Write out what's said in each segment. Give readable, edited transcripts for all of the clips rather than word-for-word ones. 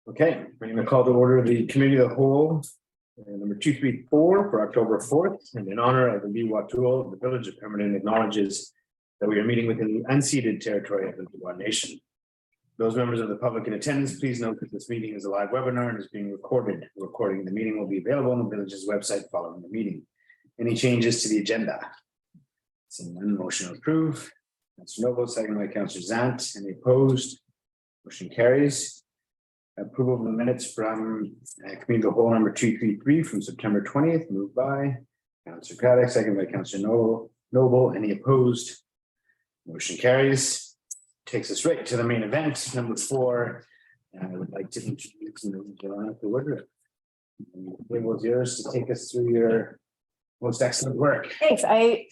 Okay, I'm going to call to order the committee of the whole, number 234 for October 4th, and in honor of the Mi'kmaq, the village of Pemberton acknowledges that we are meeting within the unceded territory of the Mi'kmaq Nation. Those members of the public in attendance, please note that this meeting is a live webinar and is being recorded. The recording of the meeting will be available on the village's website following the meeting. Any changes to the agenda? Seeing none, motion to approve. Councilor Noble, second by Councilor Zant. Any opposed? Motion carries. Approval of the minutes from committee of the whole number 233 from September 20th, moved by Councilor Craddock, second by Councilor Noble. Any opposed? Motion carries. Takes us right to the main event, number 4. I would like to introduce Veronica Woodruff. The table is yours to take us through your most excellent work. Thanks. I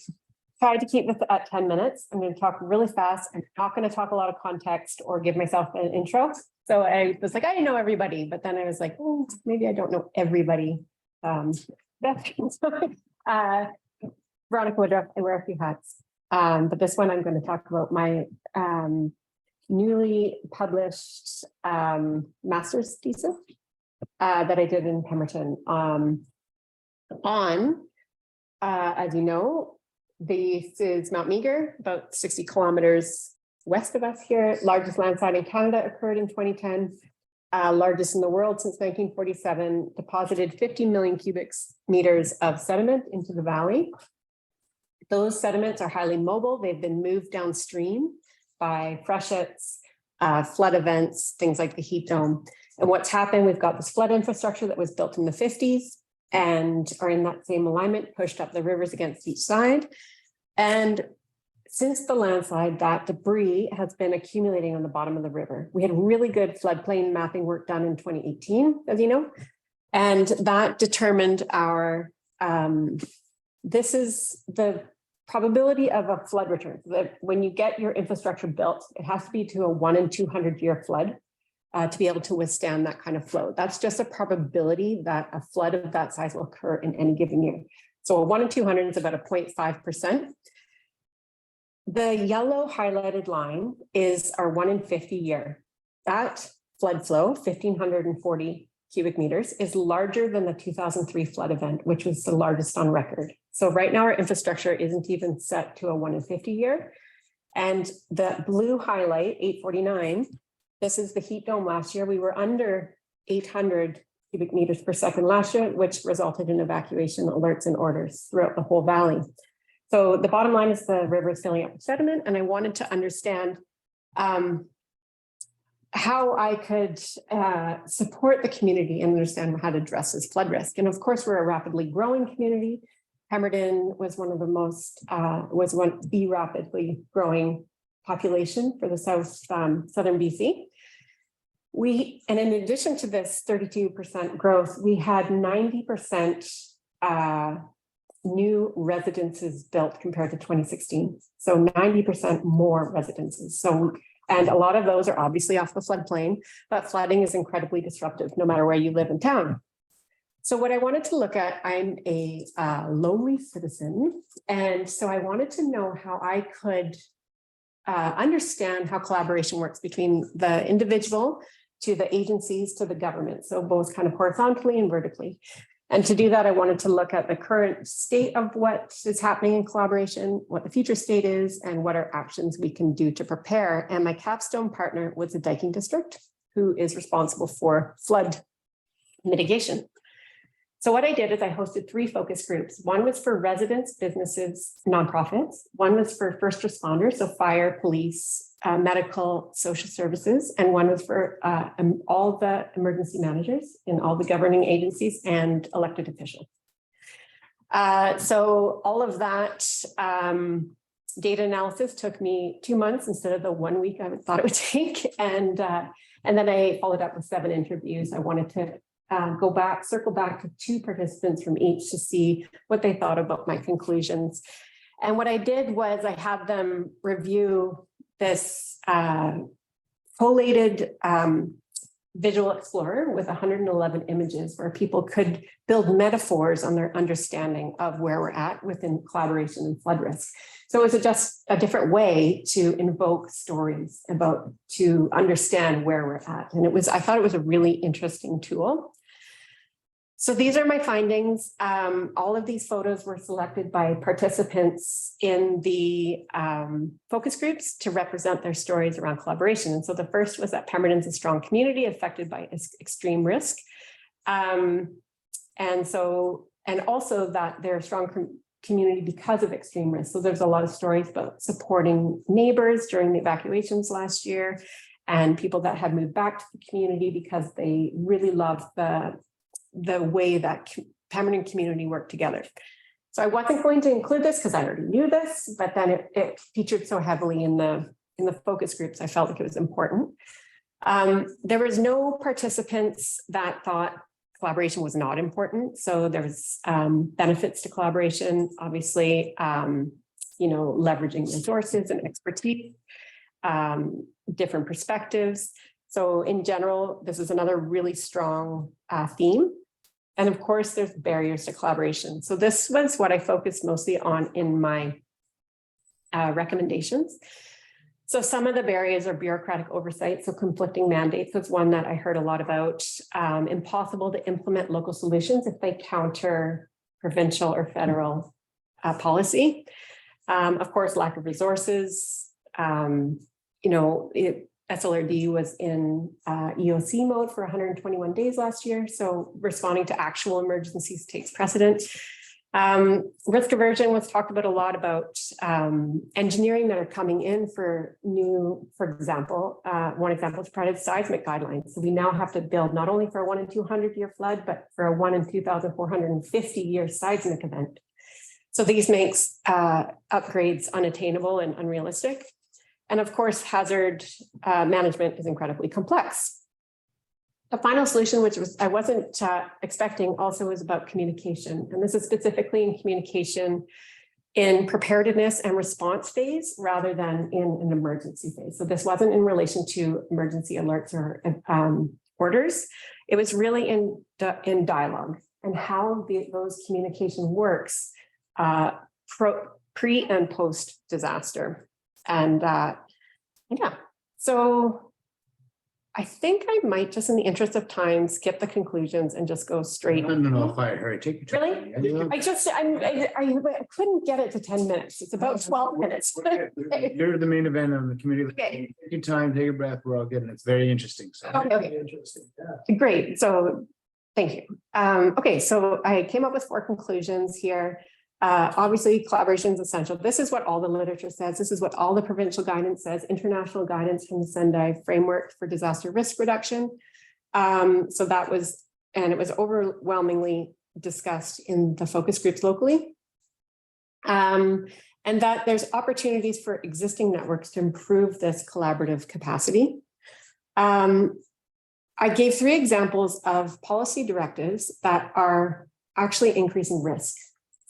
tried to keep this at 10 minutes. I'm going to talk really fast. I'm not going to talk a lot of context or give myself an intro. So I was like, I know everybody, but then I was like, oh, maybe I don't know everybody. Veronica Woodruff, I wear a few hats. But this one I'm going to talk about my newly published master's thesis that I did in Pemberton as you know, this is Mount Meagher, about 60 kilometers west of us here. Largest landslide in Canada occurred in 2010, largest in the world since 1947, deposited 50 million cubic meters of sediment into the valley. Those sediments are highly mobile. They've been moved downstream by freshets, flood events, things like the heat dome. And what's happened, we've got this flood infrastructure that was built in the 50s and are in that same alignment, pushed up the rivers against each side. And since the landslide, that debris has been accumulating on the bottom of the river. We had really good floodplain mapping work done in 2018, as you know, and that determined our, this is the probability of a flood return. That when you get your infrastructure built, it has to be to a 1 in 200 year flood to be able to withstand that kind of flow. That's just a probability that a flood of that size will occur in any given year. So a 1 in 200 is about a 0.5%. The yellow highlighted line is our 1 in 50 year. That flood flow, 1,540 cubic meters, is larger than the 2003 flood event, which was the largest on record. So right now our infrastructure isn't even set to a 1 in 50 year. And the blue highlight, 849, this is the heat dome last year. We were under 800 cubic meters per second last year, which resulted in evacuation alerts and orders throughout the whole valley. So the bottom line is the river is filling up with sediment, and I wanted to understand how I could support the community and understand how to address this flood risk. And of course, we're a rapidly growing community. Pemberton was one of the most, the rapidly growing population for the southern BC. And in addition to this 32% growth, we had 90% new residences built compared to 2016. So 90% more residences. So, and a lot of those are obviously off the floodplain, but flooding is incredibly disruptive no matter where you live in town. So what I wanted to look at, I'm a lonely citizen. And so I wanted to know how I could understand how collaboration works between the individual to the agencies to the government. So both kind of horizontally and vertically. And to do that, I wanted to look at the current state of what is happening in collaboration, what the future state is, and what are actions we can do to prepare. And my capstone partner was the Diking District, who is responsible for flood mitigation. So what I did is I hosted 3 focus groups. One was for residents, businesses, nonprofits. One was for first responders, so fire, police, medical, social services. And one was for all the emergency managers in all the governing agencies and elected officials. So all of that data analysis took me 2 months instead of the 1 week I thought it would take. And then I followed up with 7 interviews. I wanted to circle back to 2 participants from each to see what they thought about my conclusions. And what I did was I had them review this collated visual explorer with 111 images where people could build metaphors on their understanding of where we're at within collaboration and flood risk. So it was just a different way to invoke stories about, to understand where we're at. And I thought it was a really interesting tool. So these are my findings. All of these photos were selected by participants in the focus groups to represent their stories around collaboration. And so the first was that Pemberton's a strong community affected by extreme risk. And also that they're a strong community because of extreme risk. So there's a lot of stories about supporting neighbors during the evacuations last year and people that had moved back to the community because they really loved the way that Pemberton community worked together. So I wasn't going to include this because I already knew this, but then it featured so heavily in the focus groups, I felt like it was important. There was no participants that thought collaboration was not important. So there was benefits to collaboration, obviously, leveraging resources and expertise, different perspectives. So in general, this is another really strong theme. And of course, there's barriers to collaboration. So this was what I focused mostly on in my recommendations. So some of the barriers are bureaucratic oversight. So conflicting mandates was one that I heard a lot about. Impossible to implement local solutions if they counter provincial or federal policy. Of course, lack of resources. SLRD was in EOC mode for 121 days last year. So responding to actual emergencies takes precedent. Risk aversion was talked about a lot about engineering that are coming in for example, one example is provided seismic guidelines. So we now have to build not only for a 1 in 200 year flood, but for a 1 in 2,450 year seismic event. So these makes upgrades unattainable and unrealistic. And of course, hazard management is incredibly complex. The final solution, which I wasn't expecting, also was about communication. And this is specifically in communication in preparedness and response phase rather than in an emergency phase. So this wasn't in relation to emergency alerts or orders. It was really in dialogue and how those communication works pre and post disaster. And so I think I might just, in the interest of time, skip the conclusions and just go straight. No, fire, hurry, take your time. Really? I couldn't get it to 10 minutes. It's about 12 minutes. You're the main event on the committee. Okay. Take your time, take a breath. We're all getting it. It's very interesting. So. Okay. Great. So thank you. Okay, so I came up with 4 conclusions here. Obviously, collaboration is essential. This is what all the literature says. This is what all the provincial guidance says, international guidance from the Sendai Framework for Disaster Risk Reduction. So that was, and it was overwhelmingly discussed in the focus groups locally. And that there's opportunities for existing networks to improve this collaborative capacity. I gave 3 examples of policy directives that are actually increasing risk.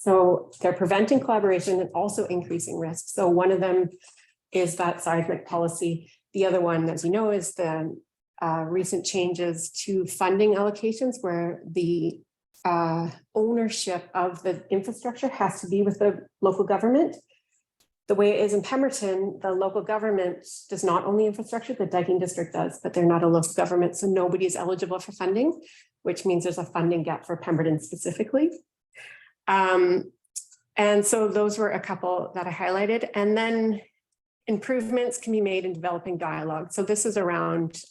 So they're preventing collaboration and also increasing risk. So one of them is that seismic policy. The other one, as you know, is the recent changes to funding allocations where the ownership of the infrastructure has to be with the local government. The way it is in Pemberton, the local government does not own the infrastructure, the Dyking District does, but they're not a local government, so nobody is eligible for funding, which means there's a funding gap for Pemberton specifically. And so those were a couple that I highlighted, and then improvements can be made in developing dialogue. So this is around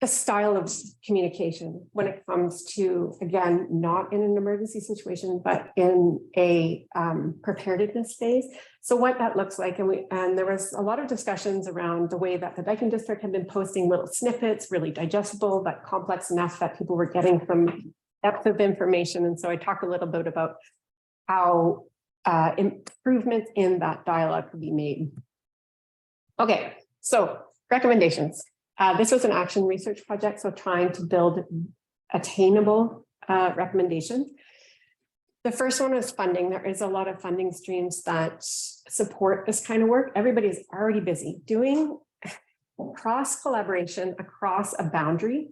the style of communication when it comes to, again, not in an emergency situation, but in a preparedness phase. So what that looks like, and there was a lot of discussions around the way that the Dyking District had been posting little snippets, really digestible, but complex enough that people were getting from depth of information. And so I talked a little bit about how improvements in that dialogue could be made. Okay, so recommendations. This was an action research project, so trying to build attainable recommendations. The first one is funding. There is a lot of funding streams that support this kind of work. Everybody is already busy doing cross collaboration across a boundary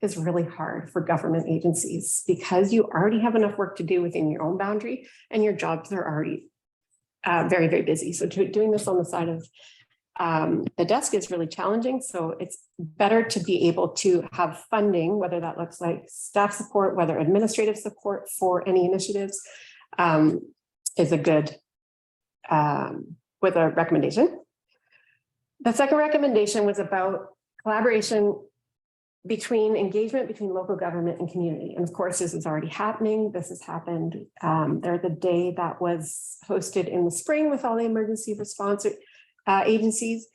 is really hard for government agencies because you already have enough work to do within your own boundary and your jobs are already very, very busy. So doing this on the side of the desk is really challenging. So it's better to be able to have funding, whether that looks like staff support, whether administrative support for any initiatives, is a good with a recommendation. The second recommendation was about collaboration between engagement between local government and community. And of course, this is already happening. This has happened. There's a day that was hosted in the spring with all the emergency response agencies.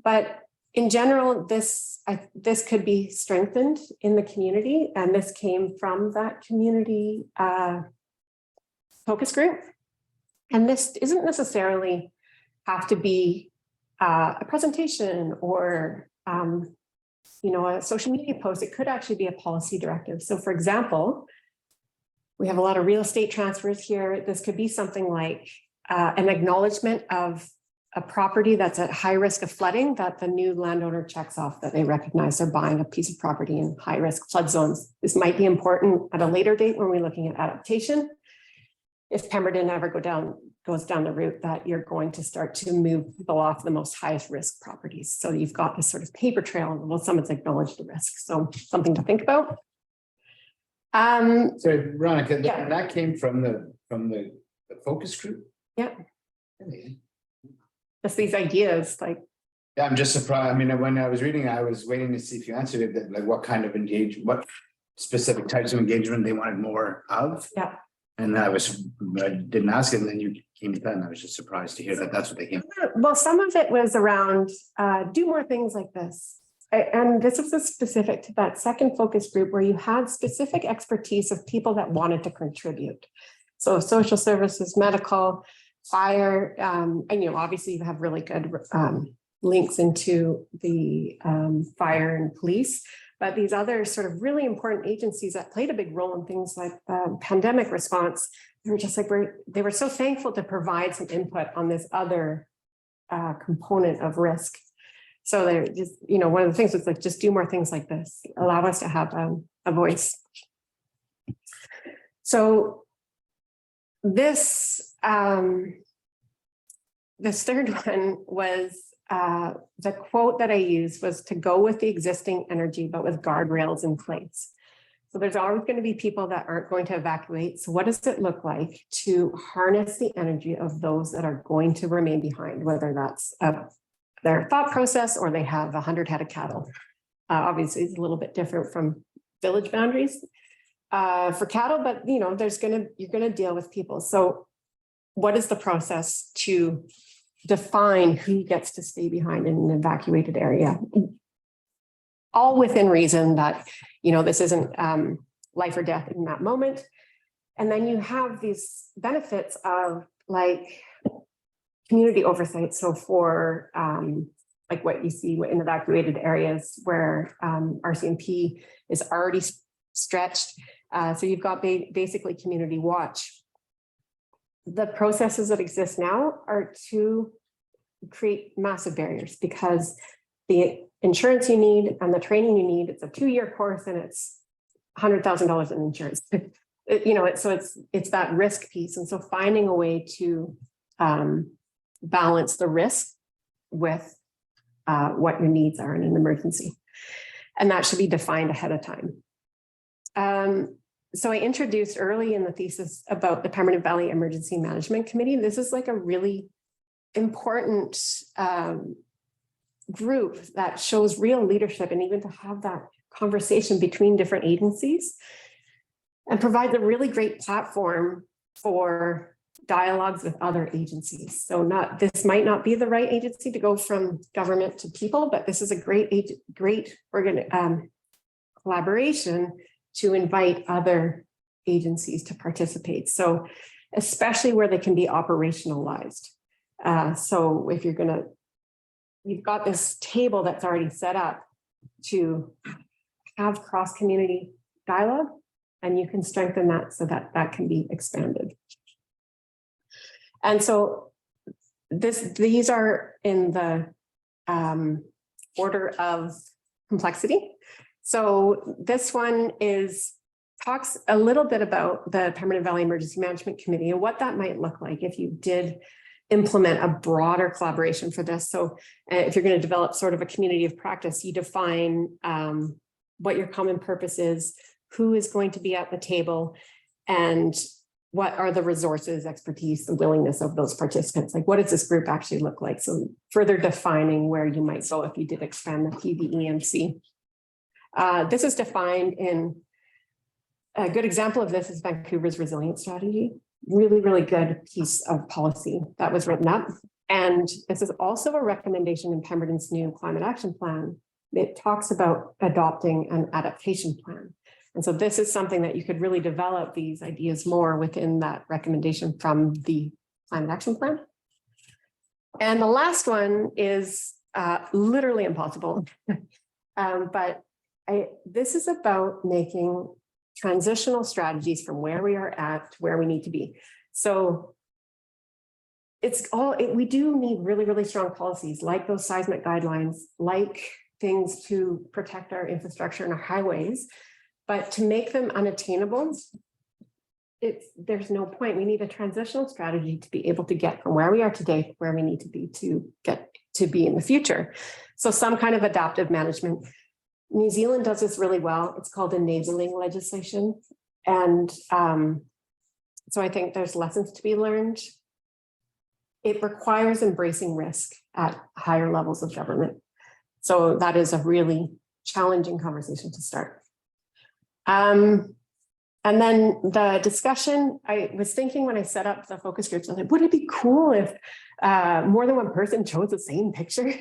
But in general, this could be strengthened in the community. And this came from that community focus group. And this isn't necessarily have to be a presentation or a social media post. It could actually be a policy directive. So for example, we have a lot of real estate transfers here. This could be something like an acknowledgement of a property that's at high risk of flooding that the new landowner checks off that they recognize they're buying a piece of property in high risk flood zones. This might be important at a later date when we're looking at adaptation. If Pemberton ever goes down the route that you're going to start to move people off the most highest risk properties. So you've got this sort of paper trail, well, someone's acknowledged the risk. So something to think about. So Veronica, Yeah. that came from the focus group? Yeah. Really? Just these ideas like. Yeah, I'm just surprised. I mean, when I was reading, I was waiting to see if you answered it, that like what kind of what specific types of engagement they wanted more of. Yeah. And I didn't ask it, and then you came to that, and I was just surprised to hear that that's what they came. Well, some of it was around do more things like this. And this was specific to that second focus group where you had specific expertise of people that wanted to contribute. So social services, medical, fire, and obviously you have really good links into the fire and police. But these other sort of really important agencies that played a big role in things like pandemic response, they were just like, they were so thankful to provide some input on this other component of risk. So they're just, one of the things was like, just do more things like this, allow us to have a voice. So this third one was, the quote that I used was to go with the existing energy, but with guardrails in place. So there's always going to be people that aren't going to evacuate. So what does it look like to harness the energy of those that are going to remain behind, whether that's their thought process or they have 100 head of cattle? Obviously, it's a little bit different from village boundaries for cattle, but you're going to deal with people. So what is the process to define who gets to stay behind in an evacuated area? All within reason that, this isn't life or death in that moment. And then you have these benefits of like community oversight. So for like what you see in evacuated areas where RCMP is already stretched. So you've got basically community watch. The processes that exist now are to create massive barriers because the insurance you need and the training you need, it's a 2-year course and it's $100,000 in insurance. So it's that risk piece. And so finding a way to balance the risk with what your needs are in an emergency. And that should be defined ahead of time. So I introduced early in the thesis about the Pembina Valley Emergency Management Committee. This is like a really important group that shows real leadership and even to have that conversation between different agencies and provides a really great platform for dialogues with other agencies. So this might not be the right agency to go from government to people, but this is a great collaboration to invite other agencies to participate. So especially where they can be operationalized. So if you've got this table that's already set up to have cross-community dialogue, and you can strengthen that so that can be expanded. And so these are in the order of complexity. So this one talks a little bit about the Pemberton Valley Emergency Management Committee and what that might look like if you did implement a broader collaboration for this. So if you're going to develop sort of a community of practice, you define what your common purpose is, who is going to be at the table, and what are the resources, expertise, the willingness of those participants? Like, what does this group actually look like? So further defining where you might go if you did expand the PVEMC. This is defined in a good example of this is Vancouver's resilience strategy. Really, really good piece of policy that was written up. And this is also a recommendation in Pemberton's new climate action plan. It talks about adopting an adaptation plan. And so this is something that you could really develop these ideas more within that recommendation from the climate action plan. And the last one is literally impossible. This is about making transitional strategies from where we are at to where we need to be. So we do need really, really strong policies like those seismic guidelines, like things to protect our infrastructure and our highways. But to make them unattainable, there's no point. We need a transitional strategy to be able to get from where we are today to where we need to get to be in the future. So some kind of adaptive management. New Zealand does this really well. It's called enabling legislation. And so I think there's lessons to be learned. It requires embracing risk at higher levels of government. So that is a really challenging conversation to start. And then the discussion, I was thinking when I set up the focus groups, I was like, would it be cool if more than one person chose the same picture?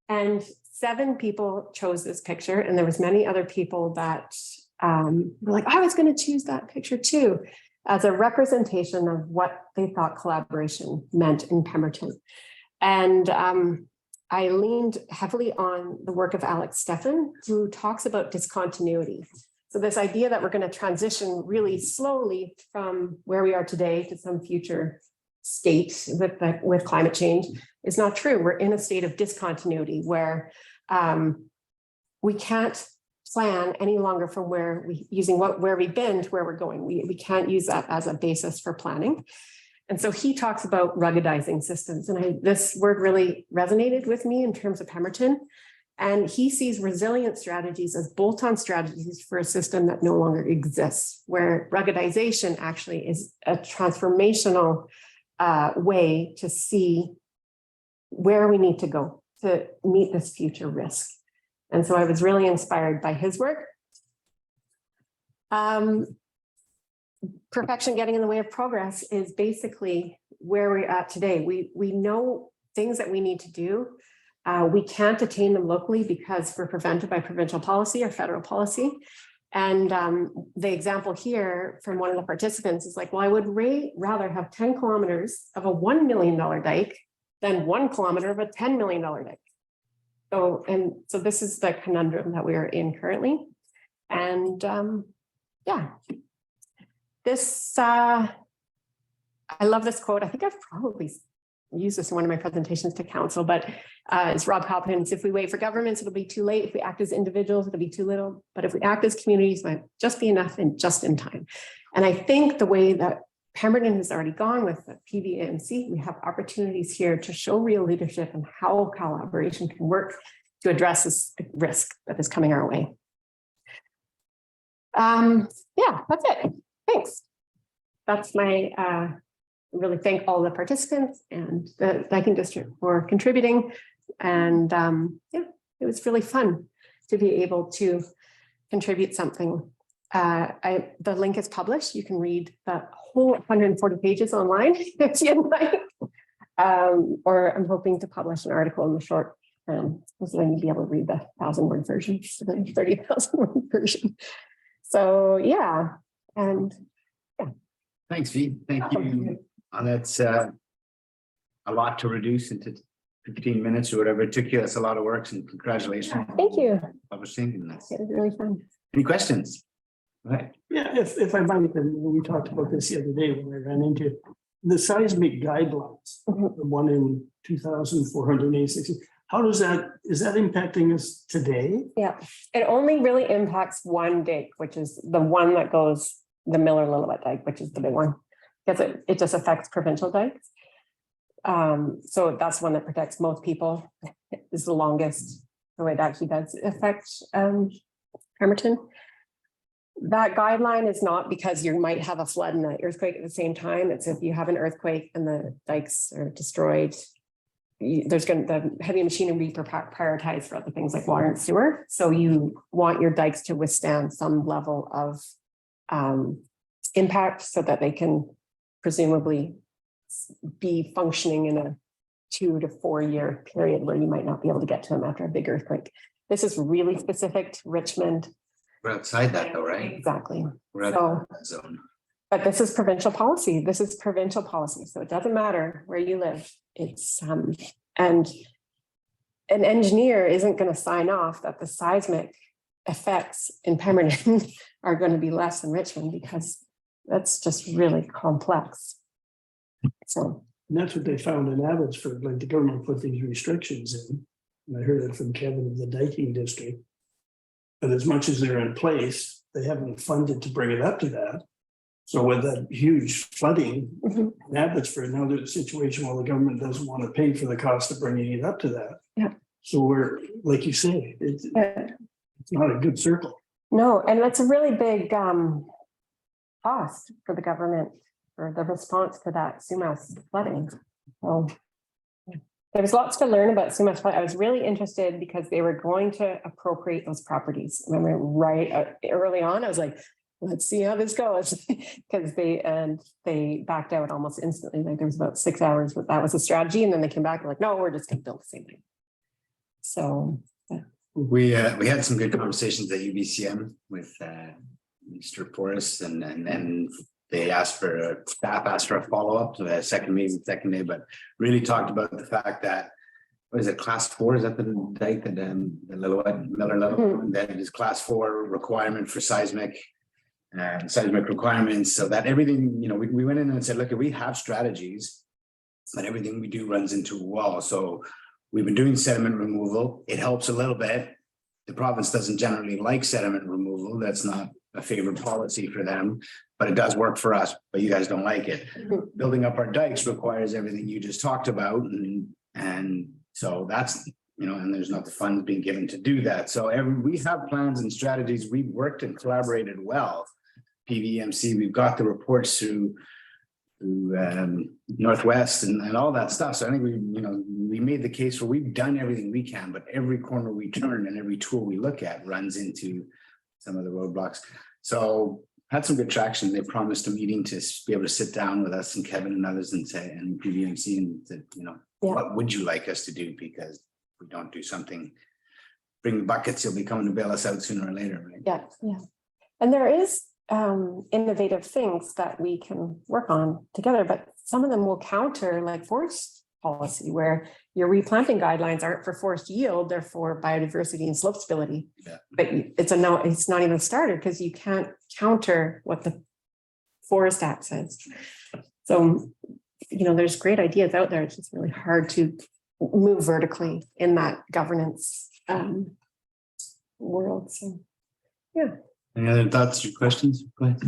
And 7 people chose this picture, and there was many other people that were like, I was going to choose that picture too, as a representation of what they thought collaboration meant in Pemberton. And I leaned heavily on the work of Alex Steffen, who talks about discontinuity. So this idea that we're going to transition really slowly from where we are today to some future state with climate change is not true. We're in a state of discontinuity where we can't plan any longer from where we've been to where we're going. We can't use that as a basis for planning. And so he talks about ruggedizing systems. And this word really resonated with me in terms of Pemberton. And he sees resilient strategies as bolt-on strategies for a system that no longer exists, where ruggedization actually is a transformational way to see where we need to go to meet this future risk. And so I was really inspired by his work. Perfection getting in the way of progress is basically where we're at today. We know things that we need to do. We can't attain them locally because we're prevented by provincial policy or federal policy. And the example here from one of the participants is like, well, I would rather have 10 kilometers of a $1 million dike than 1 kilometer of a $10 million dike. So this is the conundrum that we are in currently. And yeah, I love this quote. I think I've probably used this in one of my presentations to council, but it's Rob Hopkins. If we wait for governments, it'll be too late. If we act as individuals, it'll be too little. But if we act as communities, it might just be enough and just in time. And I think the way that Pemberton has already gone with the PVEMC, we have opportunities here to show real leadership and how collaboration can work to address this risk that is coming our way. Yeah, that's it. Thanks. That's my really thank all the participants and the Viking District for contributing. And yeah, it was really fun to be able to contribute something. The link is published. You can read the whole 140 pages online if you'd like. Or I'm hoping to publish an article in the short term, so then you'll be able to read the 1,000-word version, so then 30,000-word version. So yeah, and yeah. Thanks, V. Thank you. And that's a lot to reduce into 15 minutes or whatever it took you. That's a lot of work, and congratulations. Thank you. Publishing, and that's It was really fun. any questions? Right. Yeah, if I might, and we talked about this the other day when I ran into the seismic guidelines, the one in 2,486. How does that, is that impacting us today? Yeah, it only really impacts one dike, which is the one that goes, the Miller Lillooet dike, which is the big one. Because it just affects provincial dikes. So that's one that protects most people, is the longest, the way it actually does affect Pemberton. That guideline is not because you might have a flood and an earthquake at the same time. It's if you have an earthquake and the dikes are destroyed, the heavy machinery will be prioritized for other things like water and sewer. So you want your dikes to withstand some level of impact so that they can presumably be functioning in a 2 to 4 year period where you might not be able to get to them after a big earthquake. This is really specific to Richmond. We're outside that though, right? Exactly. We're out So, of that zone. but this is provincial policy. This is provincial policy. So it doesn't matter where you live. It's and an engineer isn't going to sign off that the seismic effects in Pemberton are going to be less than Richmond because that's just really complex. So And that's what they found in Abbotsford, like the government put these restrictions in. And I heard it from Kevin of the Diking District. But as much as they're in place, they haven't funded to bring it up to that. So with that huge flooding mhm, in Abbotsford, now there's a situation where the government doesn't want to pay for the cost of bringing it up to that. Yeah. So we're, like you say, it's yeah. not a good circle. No, and that's a really big cost for the government for the response to that Sumas flooding. So there was lots to learn about Sumas flooding. I was really interested because they were going to appropriate those properties. Remember, right early on, I was like, let's see how this goes. Because they backed out almost instantly. Like there was about 6 hours, but that was a strategy. And then they came back and like, no, we're just gonna build the same thing. So We had some good conversations at UBCM with Mr. Forrest and then they asked for staff asked for a follow-up to the second day, but really talked about the fact that what is it, class 4? Is that the dike that the Lillooet, Miller Lillooet, that is class 4 requirement for seismic and seismic requirements, so that everything, you know, we went in and said, look, we have strategies, but everything we do runs into a wall. So we've been doing sediment removal. It helps a little bit. The province doesn't generally like sediment removal. That's not a favorite policy for them, but it does work for us, but you guys don't like it. Mhm. Building up our dikes requires everything you just talked about. And so that's, you know, and there's not the funds being given to do that. So we have plans and strategies. We've worked and collaborated well. PVMC, we've got the reports through Northwest and all that stuff. So I think we made the case where we've done everything we can, but every corner we turn and every tool we look at runs into some of the roadblocks. So had some good traction. They promised a meeting to be able to sit down with us and Kevin and others and say, and PVMC and said, you know, Yeah. what would you like us to do? Because if we don't do something, bring the buckets, you'll be coming to bail us out sooner or later, right? yeah, yeah. And there is innovative things that we can work on together, but some of them will counter like forest policy where your replanting guidelines aren't for forest yield, they're for biodiversity and slope stability. Yeah. But it's not even started because you can't counter what the Forest Act says. So, you know, there's great ideas out there. It's just really hard to move vertically in that governance world. So, yeah. Any other thoughts or questions? Go ahead.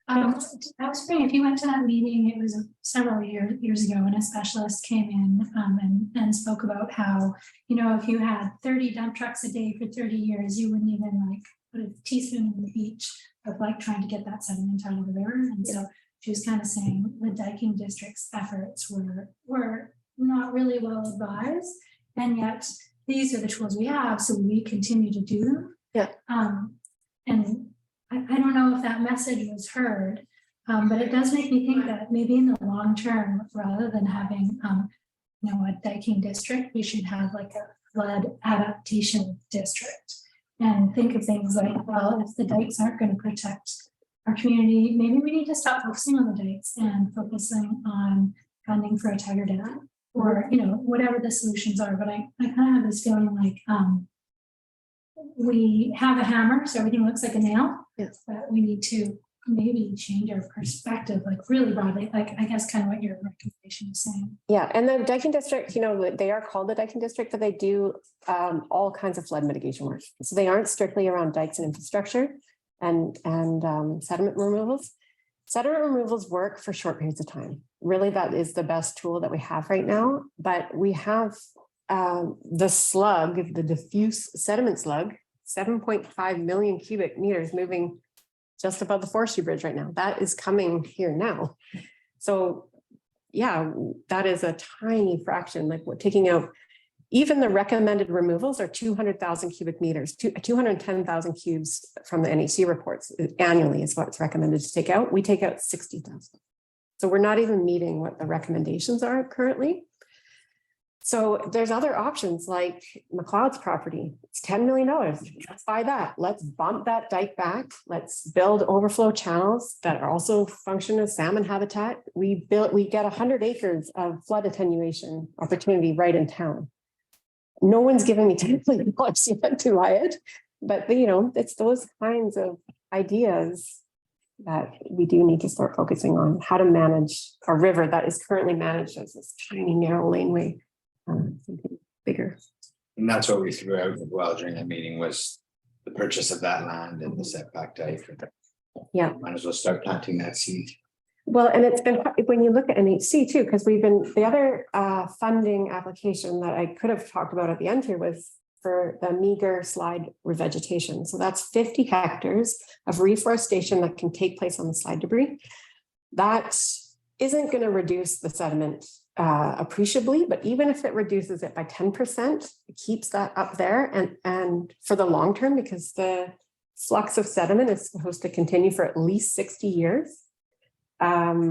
I was wondering if you went to that meeting, it was several years ago when a specialist came in and spoke about how, you know, if you had 30 dump trucks a day for 30 years, you wouldn't even like put a teaspoon in the beach of like trying to get that sediment out of the river. And so she was kind of saying the diking district's efforts were not really well advised. And yet these are the tools we have, so we continue to do them. Yeah. And I don't know if that message was heard, but it does make me think that maybe in the long term, rather than having, you know, a diking district, we should have like a flood adaptation district and think of things like, well, if the dikes aren't going to protect our community, maybe we need to stop focusing on the dikes and focusing on funding for a tiger dam or, you know, whatever the solutions are. But I kind of have this feeling like, we have a hammer, so everything looks like a nail. Yes. But we need to maybe change our perspective, like really broadly, like I guess kind of what your recommendation is saying. Yeah, and the Dyking District, you know, they are called the Dyking District, but they do all kinds of flood mitigation work. So they aren't strictly around dikes and infrastructure and sediment removals. Sediment removals work for short periods of time. Really, that is the best tool that we have right now. But we have the slug, the diffuse sediment slug, 7.5 million cubic meters moving just above the forestry bridge right now. That is coming here now. So yeah, that is a tiny fraction, like we're taking out, even the recommended removals are 200,000 cubic meters, 210,000 cubes from the NEC reports annually is what's recommended to take out. We take out 60,000. So we're not even meeting what the recommendations are currently. So there's other options like McLeod's property. It's $10 million. Let's buy that. Let's bump that dike back. Let's build overflow channels that are also function as salmon habitat. We get 100 acres of flood attenuation opportunity right in town. No one's giving me $10 million yet to buy it, but you know, it's those kinds of ideas that we do need to start focusing on how to manage a river that is currently managed as this tiny narrow laneway. Something bigger. And that's what we threw out as well during that meeting was the purchase of that land and the setback dike. Yeah. Might as well start planting that seed. Well, and it's been, when you look at NHC too, because we've been, the other funding application that I could have talked about at the end here was for the meager slide revegetation. So that's 50 hectares of reforestation that can take place on the slide debris. That isn't going to reduce the sediment appreciably, but even if it reduces it by 10%, it keeps that up there and for the long term, because the flux of sediment is supposed to continue for at least 60 years. Yeah,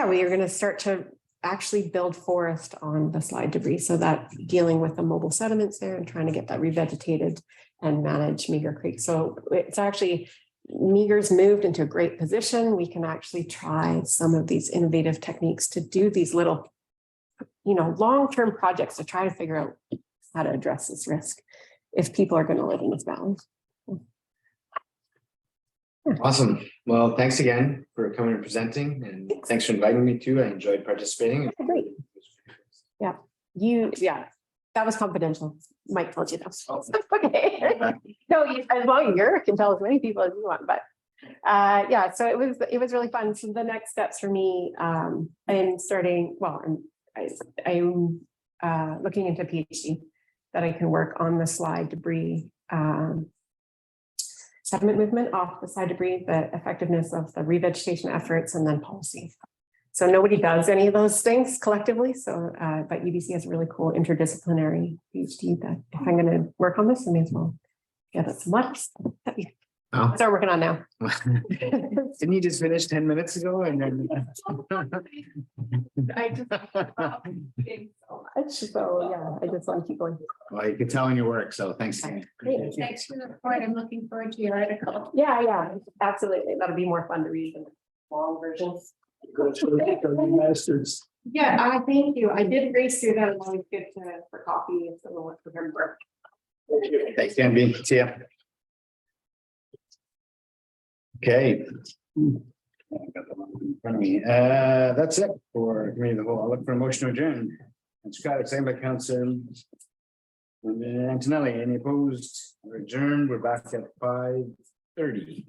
we are going to start to actually build forest on the slide debris, so that dealing with the mobile sediments there and trying to get that revegetated and manage Meager Creek. So it's actually, Meager's moved into a great position. We can actually try some of these innovative techniques to do these little, you know, long-term projects to try to figure out how to address this risk if people are going to live in this valley. Awesome. Well, thanks again for coming and presenting, and thanks for inviting me too. I enjoyed participating. Great. Yeah, that was confidential. Mike told you that. Okay. No, as long as you can tell as many people as you want, but yeah, so it was really fun. So the next steps for me, I'm starting, well, I'm looking into PhD that I can work on the slide debris sediment movement off the slide debris, the effectiveness of the revegetation efforts, and then policy. So nobody does any of those things collectively. So, but UBC has a really cool interdisciplinary PhD that if I'm going to work on this, I may as well get it. So much. Oh. Start working on now. Didn't you just finish 10 minutes ago? And then I just think so much. So yeah, I just want to keep going. well, you can tell in your work. So thanks again. Great. Thanks for the report. I'm looking forward to your article. Yeah, absolutely. That'll be more fun to read than the long versions. Masters. Yeah, thank you. I did race through that. It's always good for coffee and someone wants to remember. Thanks, Dan. See ya. Okay. In front of me. That's it for committee of the whole. I'll look for a motion to adjourn. And Scott, second by Council Antonelli. Any opposed? We're adjourned. We're back at 5:30.